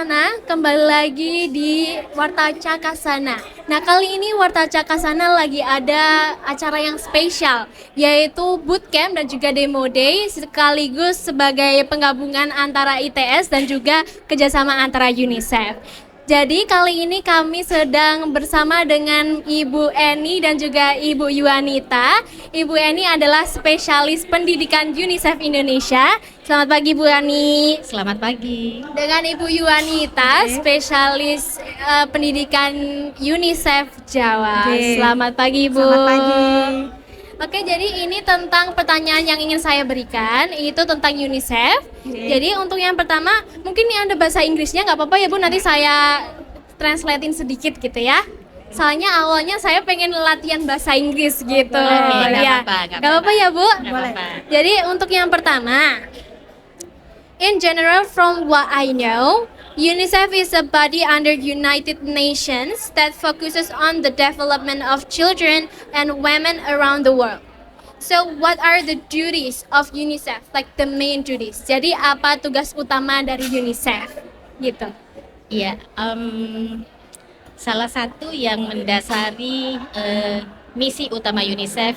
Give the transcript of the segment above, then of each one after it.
Cakasana, kembali lagi di Warta Cakasana. Nah, kali ini Warta Cakasana lagi ada acara yang spesial, yaitu bootcamp dan juga demo day, sekaligus sebagai penggabungan antara ITS dan juga kerjasama antara UNICEF. Jadi kali ini kami sedang bersama dengan Ibu Eni dan juga Ibu Yuanita. Ibu Eni adalah spesialis pendidikan UNICEF Indonesia. Selamat pagi Bu Ani. Selamat pagi. Dengan Ibu Yuanita, spesialis pendidikan UNICEF Jawa. Oke. Selamat pagi Ibu. Selamat pagi. Oke, jadi ini tentang pertanyaan yang ingin saya berikan, itu tentang UNICEF. Jadi untuk yang pertama, mungkin ini ada bahasa Inggrisnya, nggak apa-apa ya Bu, nanti saya translatein sedikit gitu ya. Soalnya awalnya saya pengen latihan bahasa Inggris gitu. Boleh, nggak Ya. apa-apa, Nggak apa-apa ya Bu? Nggak Boleh. apa-apa. Jadi untuk yang pertama, in general, from what I know, UNICEF is a body under United Nations that focuses on the development of children and women around the world. So, what are the duties of UNICEF? Like the main duties. Jadi, apa tugas utama dari UNICEF? Gitu. Iya, salah satu yang mendasari misi utama UNICEF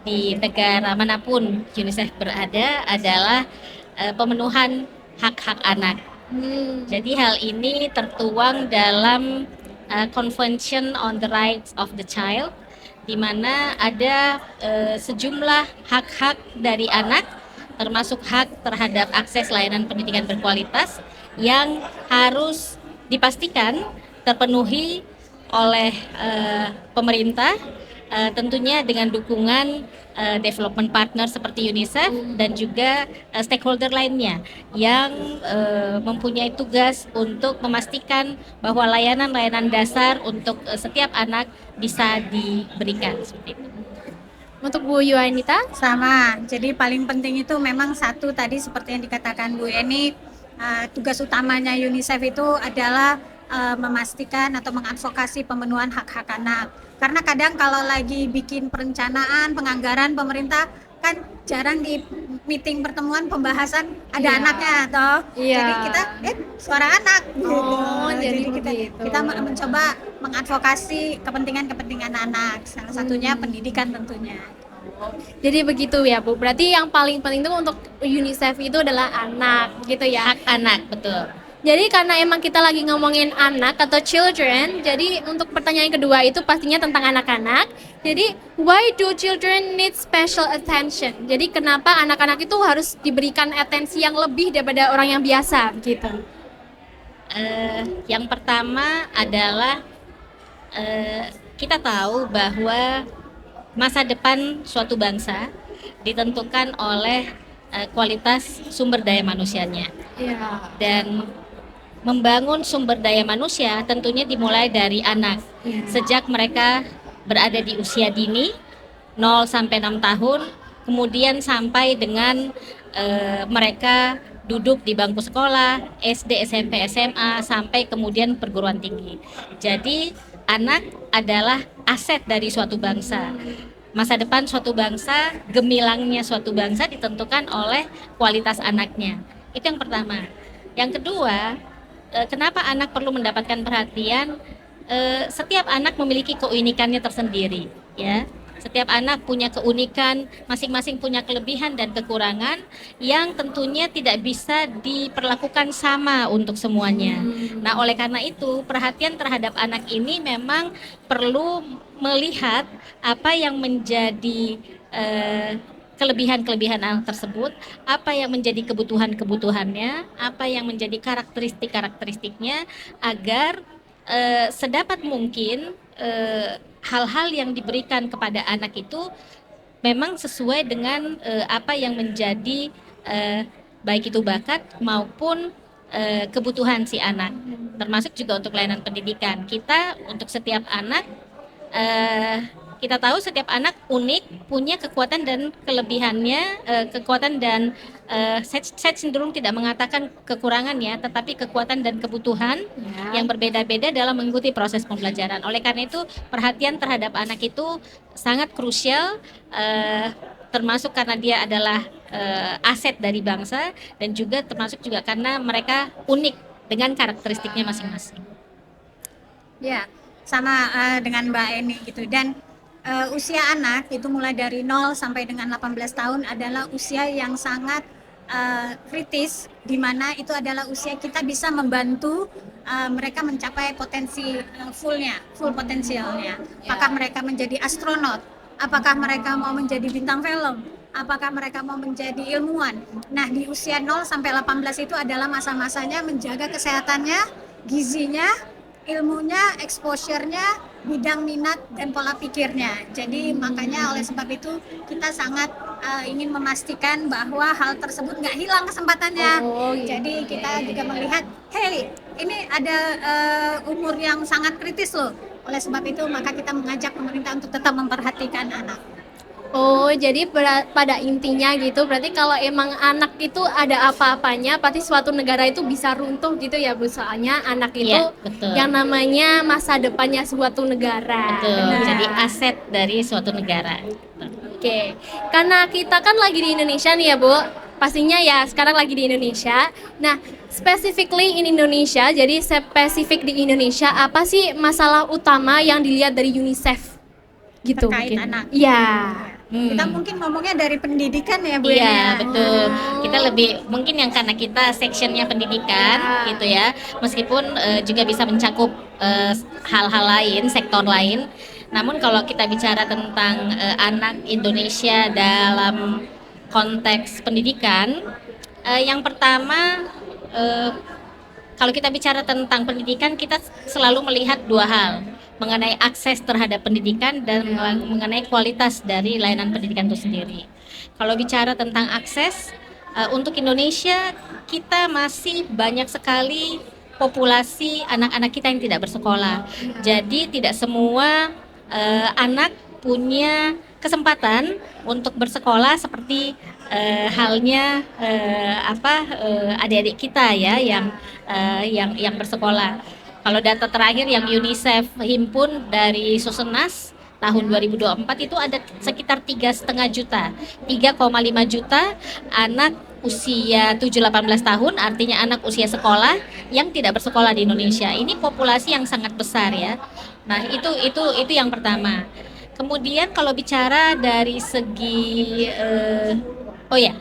di negara manapun UNICEF berada adalah pemenuhan hak-hak anak. Jadi hal ini tertuang dalam Convention on the Rights of the Child, di mana ada sejumlah hak-hak dari anak, termasuk hak terhadap akses layanan pendidikan berkualitas yang harus dipastikan terpenuhi oleh pemerintah, tentunya dengan dukungan development partner seperti UNICEF dan juga stakeholder lainnya yang mempunyai tugas untuk memastikan bahwa layanan-layanan dasar untuk setiap anak bisa diberikan seperti itu. Untuk Bu Yuanita? Sama, jadi paling penting itu memang satu tadi seperti yang dikatakan Bu Eni, tugas utamanya UNICEF itu adalah memastikan atau mengadvokasi pemenuhan hak-hak anak. Karena kadang kalau lagi bikin perencanaan, penganggaran pemerintah kan jarang di meeting pertemuan pembahasan ada Iya. anaknya toh. Iya. Jadi kita suara anak gitu. Oh, jadi kita begitu. kita mencoba mengadvokasi kepentingan-kepentingan anak. Salah satunya pendidikan tentunya. Jadi begitu ya Bu. Berarti yang paling penting itu untuk UNICEF itu adalah anak gitu ya. Hak anak, betul. Jadi karena emang kita lagi ngomongin anak atau children, jadi untuk pertanyaan kedua itu pastinya tentang anak-anak. Jadi why do children need special attention? Jadi kenapa anak-anak itu harus diberikan atensi yang lebih daripada orang yang biasa gitu? Yang pertama adalah kita tahu bahwa masa depan suatu bangsa ditentukan oleh kualitas sumber daya manusianya. Iya. Dan membangun sumber daya manusia tentunya dimulai dari anak. Sejak mereka berada di usia dini 0 sampai 6 tahun, kemudian sampai dengan mereka duduk di bangku sekolah, SD, SMP, SMA, sampai kemudian perguruan tinggi. Jadi anak adalah aset dari suatu bangsa. Masa depan suatu bangsa, gemilangnya suatu bangsa ditentukan oleh kualitas anaknya. Itu yang pertama. Yang kedua, kenapa anak perlu mendapatkan perhatian? Setiap anak memiliki keunikannya tersendiri, ya. Setiap anak punya keunikan, masing-masing punya kelebihan dan kekurangan yang tentunya tidak bisa diperlakukan sama untuk semuanya. Nah, oleh karena itu, perhatian terhadap anak ini memang perlu melihat apa yang menjadi kelebihan-kelebihan anak tersebut, apa yang menjadi kebutuhan-kebutuhannya, apa yang menjadi karakteristik-karakteristiknya, agar sedapat mungkin hal-hal yang diberikan kepada anak itu memang sesuai dengan apa yang menjadi baik itu bakat maupun kebutuhan si anak, termasuk juga untuk layanan pendidikan. Kita untuk setiap anak kita tahu setiap anak unik, punya kekuatan dan kelebihannya, kekuatan dan saya cenderung tidak mengatakan kekurangan ya, tetapi kekuatan dan kebutuhan yang berbeda-beda dalam mengikuti proses pembelajaran. Oleh karena itu, perhatian terhadap anak itu sangat krusial, termasuk karena dia adalah aset dari bangsa, dan juga termasuk juga karena mereka unik dengan karakteristiknya masing-masing. Ya, sama dengan Mbak Eni gitu. Dan usia anak itu mulai dari 0 sampai dengan 18 tahun adalah usia yang sangat kritis, di mana itu adalah usia kita bisa membantu mereka mencapai potensi full potensialnya. Apakah mereka menjadi astronot? Apakah mereka mau menjadi bintang film? Apakah mereka mau menjadi ilmuwan? Nah, di usia 0 sampai 18 itu adalah masa-masanya menjaga kesehatannya, gizinya, ilmunya, exposure-nya, bidang minat dan pola pikirnya. Jadi makanya oleh sebab itu kita sangat ingin memastikan bahwa hal tersebut nggak hilang kesempatannya. Jadi kita juga melihat, hey, ini ada umur yang sangat kritis loh. Oleh sebab itu maka kita mengajak pemerintah untuk tetap memperhatikan anak. Oh, jadi pada intinya gitu, berarti kalau emang anak itu ada apa-apanya, pasti suatu negara itu bisa runtuh gitu ya Bu, soalnya anak itu Iya, betul. yang namanya masa depannya suatu negara. Betul, Benar. jadi aset dari suatu negara. Oke, karena kita kan lagi di Indonesia nih ya Bu, pastinya ya sekarang lagi di Indonesia. Nah, specifically in Indonesia, jadi spesifik di Indonesia, apa sih masalah utama yang dilihat dari UNICEF? Gitu Terkait mungkin. anak. Iya. Kita mungkin ngomongnya dari pendidikan ya Bu. Iya, ya. betul. Kita lebih mungkin yang karena kita sectionnya pendidikan gitu ya, meskipun juga bisa mencakup hal-hal lain, sektor lain. Namun kalau kita bicara tentang anak Indonesia dalam konteks pendidikan, yang pertama kalau kita bicara tentang pendidikan, kita selalu melihat dua hal, mengenai akses terhadap pendidikan dan mengenai kualitas dari layanan pendidikan itu sendiri. Kalau bicara tentang akses, untuk Indonesia kita masih banyak sekali populasi anak-anak kita yang tidak bersekolah. Jadi tidak semua anak punya kesempatan untuk bersekolah seperti halnya adik-adik kita ya yang bersekolah. Kalau data terakhir yang UNICEF himpun dari Susenas tahun 2024 itu ada sekitar 3,5 juta, 3,5 juta anak usia 7-18 tahun, artinya anak usia sekolah yang tidak bersekolah di Indonesia. Ini populasi yang sangat besar ya. Nah, itu yang pertama. Kemudian kalau bicara dari segi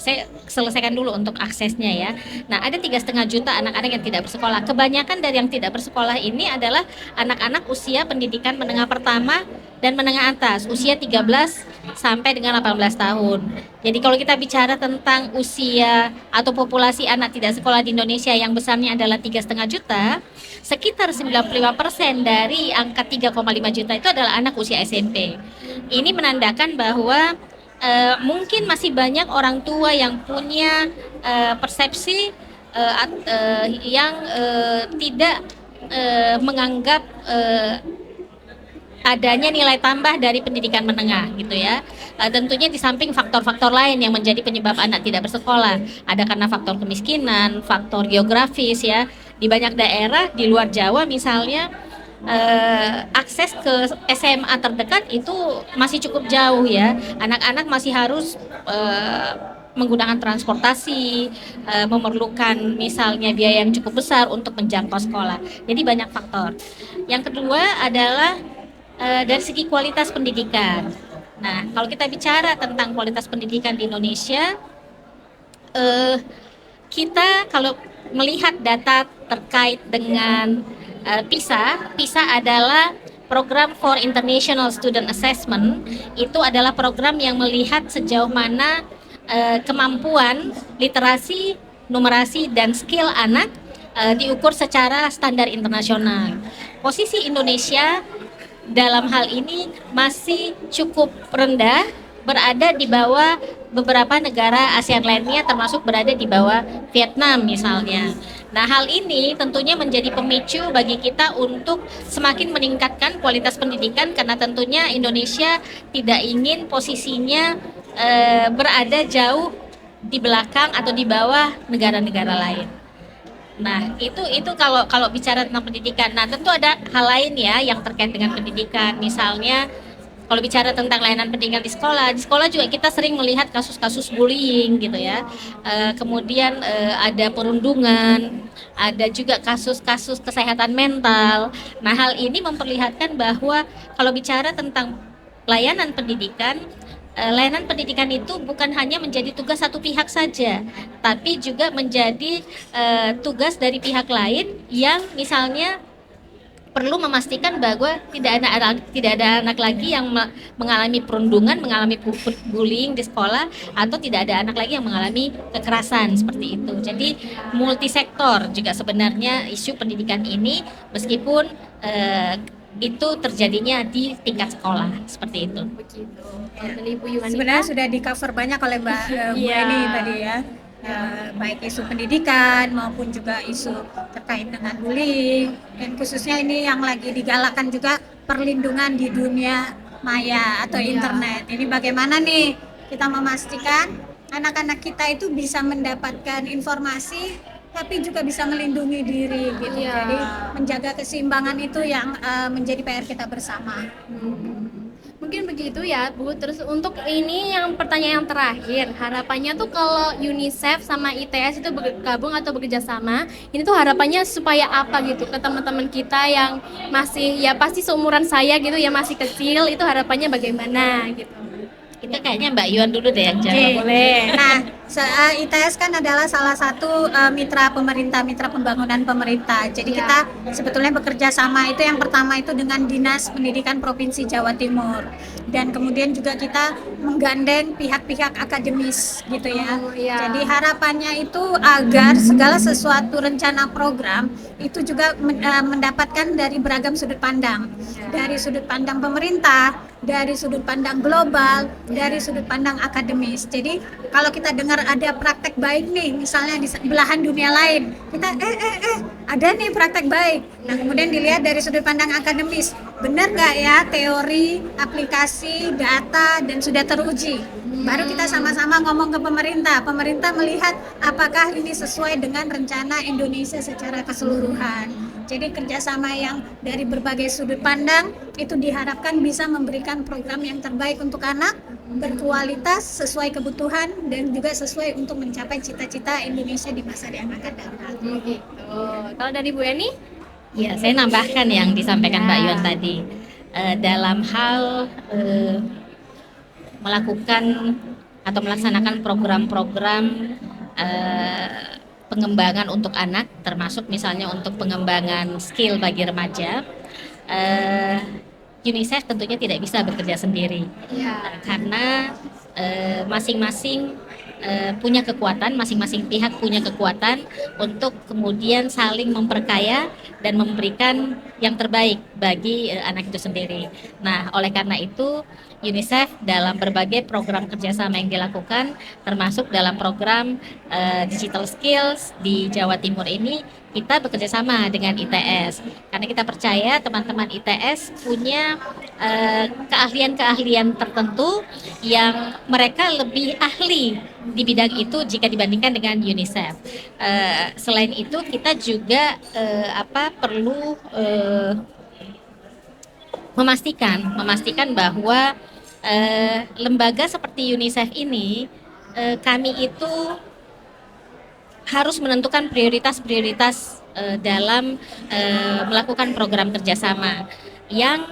saya selesaikan dulu untuk aksesnya ya. Nah, ada 3,5 juta anak-anak yang tidak bersekolah. Kebanyakan dari yang tidak bersekolah ini adalah anak-anak usia pendidikan menengah pertama dan menengah atas, usia 13 sampai dengan 18 tahun. Jadi kalau kita bicara tentang usia atau populasi anak tidak sekolah di Indonesia yang besarnya adalah 3,5 juta, sekitar 95% dari angka 3,5 juta itu adalah anak usia SMP. Ini menandakan bahwa mungkin masih banyak orang tua yang punya persepsi yang tidak menganggap adanya nilai tambah dari pendidikan menengah gitu ya. Tentunya di samping faktor-faktor lain yang menjadi penyebab anak tidak bersekolah, ada karena faktor kemiskinan, faktor geografis ya. Di banyak daerah di luar Jawa misalnya akses ke SMA terdekat itu masih cukup jauh ya. Anak-anak masih harus menggunakan transportasi, memerlukan misalnya biaya yang cukup besar untuk menjangkau sekolah. Jadi banyak faktor. Yang kedua adalah dari segi kualitas pendidikan. Nah, kalau kita bicara tentang kualitas pendidikan di Indonesia, kita kalau melihat data terkait dengan PISA adalah Program for International Student Assessment. Itu adalah program yang melihat sejauh mana kemampuan literasi, numerasi, dan skill anak diukur secara standar internasional. Posisi Indonesia dalam hal ini masih cukup rendah, berada di bawah beberapa negara ASEAN lainnya, termasuk berada di bawah Vietnam misalnya. Nah, hal ini tentunya menjadi pemicu bagi kita untuk semakin meningkatkan kualitas pendidikan, karena tentunya Indonesia tidak ingin posisinya berada jauh di belakang atau di bawah negara-negara lain. Nah, itu kalau bicara tentang pendidikan. Nah, tentu ada hal lain ya yang terkait dengan pendidikan, misalnya Kalau bicara tentang layanan pendidikan di sekolah juga kita sering melihat kasus-kasus bullying gitu ya. Kemudian ada perundungan, ada juga kasus-kasus kesehatan mental. Nah, hal ini memperlihatkan bahwa kalau bicara tentang layanan pendidikan itu bukan hanya menjadi tugas satu pihak saja, tapi juga menjadi tugas dari pihak lain yang misalnya perlu memastikan bahwa tidak ada anak lagi yang mengalami perundungan, mengalami bullying di sekolah, atau tidak ada anak lagi yang mengalami kekerasan seperti itu. Jadi multisektor juga sebenarnya isu pendidikan ini, meskipun itu terjadinya di tingkat sekolah seperti itu. Begitu. Dari Bu Yuwanita. Sebenarnya sudah di cover banyak oleh Mbak Bu Eni tadi ya. Baik isu pendidikan maupun juga isu terkait dengan bullying, dan khususnya ini yang lagi digalakkan juga perlindungan di dunia maya atau internet. Ini bagaimana nih kita memastikan anak-anak kita itu bisa mendapatkan informasi tapi juga bisa melindungi diri gitu. Jadi menjaga keseimbangan itu yang menjadi PR kita bersama. Mungkin begitu ya Bu. Terus untuk ini yang pertanyaan yang terakhir, harapannya tuh kalau UNICEF sama ITS itu bergabung atau bekerja sama, ini tuh harapannya supaya apa gitu ke teman-teman kita yang masih ya pasti seumuran saya gitu ya, masih kecil, itu harapannya bagaimana gitu. Kita kayaknya Mbak Yuan dulu deh yang jawab. Boleh. Nah, ITS kan adalah salah satu mitra pemerintah, mitra pembangunan pemerintah. Jadi kita sebetulnya bekerja sama itu yang pertama itu dengan Dinas Pendidikan Provinsi Jawa Timur. Dan kemudian juga kita menggandeng pihak-pihak akademis gitu ya. Jadi harapannya itu agar segala sesuatu rencana program itu juga mendapatkan dari beragam sudut pandang. Dari sudut pandang pemerintah, dari sudut pandang global, dari sudut pandang akademis. Jadi kalau kita dengar ada praktek baik nih, misalnya di belahan dunia lain, kita ada nih praktek baik. Nah, kemudian dilihat dari sudut pandang akademis, benar nggak ya teori, aplikasi, data, dan sudah teruji. Baru kita sama-sama ngomong ke pemerintah. Pemerintah melihat apakah ini sesuai dengan rencana Indonesia secara keseluruhan. Jadi kerjasama yang dari berbagai sudut pandang itu diharapkan bisa memberikan program yang terbaik untuk anak, berkualitas, sesuai kebutuhan, dan juga sesuai untuk mencapai cita-cita Indonesia di masa yang akan datang. Gitu. Kalau dari Bu Eni? Ya, saya nambahkan yang disampaikan Mbak Yuan tadi. Dalam hal melakukan atau melaksanakan program-program pengembangan untuk anak, termasuk misalnya untuk pengembangan skill bagi remaja, UNICEF tentunya tidak bisa bekerja sendiri, karena masing-masing punya kekuatan, masing-masing pihak punya kekuatan untuk kemudian saling memperkaya dan memberikan yang terbaik bagi anak itu sendiri. Nah, oleh karena itu UNICEF dalam berbagai program kerjasama yang dilakukan, termasuk dalam program Digital Skills di Jawa Timur ini, kita bekerja sama dengan ITS karena kita percaya teman-teman ITS punya keahlian-keahlian tertentu yang mereka lebih ahli di bidang itu jika dibandingkan dengan UNICEF. Selain itu kita juga perlu memastikan bahwa lembaga seperti UNICEF ini kami itu harus menentukan prioritas-prioritas dalam melakukan program kerjasama yang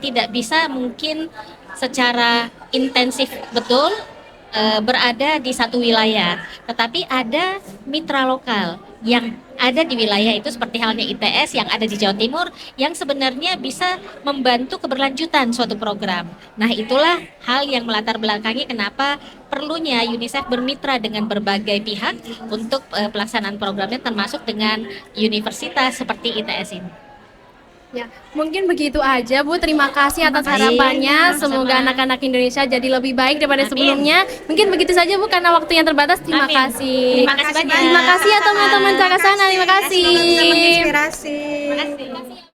tidak bisa mungkin secara intensif betul berada di satu wilayah, tetapi ada mitra lokal yang ada di wilayah itu seperti halnya ITS yang ada di Jawa Timur yang sebenarnya bisa membantu keberlanjutan suatu program. Nah, itulah hal yang melatar belakangi kenapa perlunya UNICEF bermitra dengan berbagai pihak untuk pelaksanaan programnya, termasuk dengan universitas seperti ITS ini. Ya, mungkin begitu aja Bu. Terima kasih atas harapannya. Semoga anak-anak Indonesia jadi lebih baik daripada sebelumnya. Mungkin begitu saja Bu, karena waktu yang terbatas. Terima kasih. Terima kasih banyak. Terima kasih ya teman-teman Cakasana. Terima kasih. Menginspirasi. Terima kasih.